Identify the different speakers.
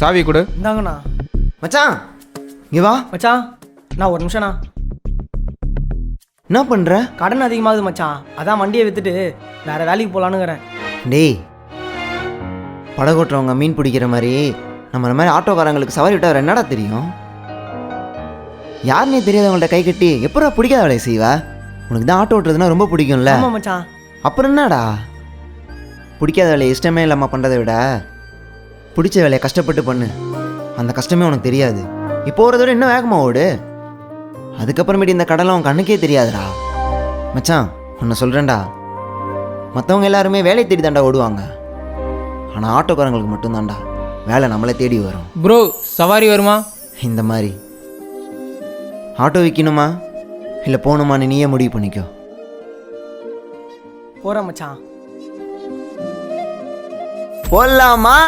Speaker 1: சாவி கொடு.
Speaker 2: இந்தாங்கண்ணா.
Speaker 3: மச்சான் இங்கே வா.
Speaker 2: மச்சான் நான் ஒரு நிமிஷம்ண்ணா.
Speaker 3: என்ன பண்ணுற?
Speaker 2: கடன் அதிகமாகுது மச்சான், அதான் வண்டியை விற்றுட்டு வேறு வேலைக்கு போகலான்னுங்கிறேன்.
Speaker 3: டேய், படகோட்டுறவங்க மீன் பிடிக்கிற மாதிரி நம்ம மாதிரி ஆட்டோக்காரங்களுக்கு சவாரி விட்டால் வேறு என்னடா தெரியும்? யாருன்னே தெரியாதவங்கள்ட்ட கை கட்டி எப்படா பிடிக்காத வேலையை செய்வா? உனக்கு தான் ஆட்டோ ஓட்டுறதுனா ரொம்ப பிடிக்கும்ல?
Speaker 2: ஆமாம் மச்சான்.
Speaker 3: அப்புறம் என்னடா, பிடிக்காத வேலையை இஷ்டமே இல்லாமல் பண்ணுறதை விட பிடிச்ச வேலையை கஷ்டப்பட்டு பண்ணு. அந்த கஷ்டமே உனக்கு தெரியாது. இப்போ ஓடுறத விட இன்னும் வேகமாக ஓடு. அதுக்கப்புறமேட்டு இந்த கடலை உன் கண்ணுக்கே தெரியாதுடா. மச்சான் உன்னை சொல்கிறேன்டா, மற்றவங்க எல்லாருமே வேலை தேடி தாண்டா ஓடுவாங்க. ஆனால் ஆட்டோக்காரங்களுக்கு மட்டும்தான்டா வேலை நம்மளை தேடி வரும்.
Speaker 1: ப்ரோ சவாரி வருமா?
Speaker 3: இந்த மாதிரி ஆட்டோ விற்கணுமா இல்லை போகணுமான்னு நீயே முடிவு பண்ணிக்கோ.
Speaker 2: போகிறேன் மச்சான்.
Speaker 3: போடலாமா?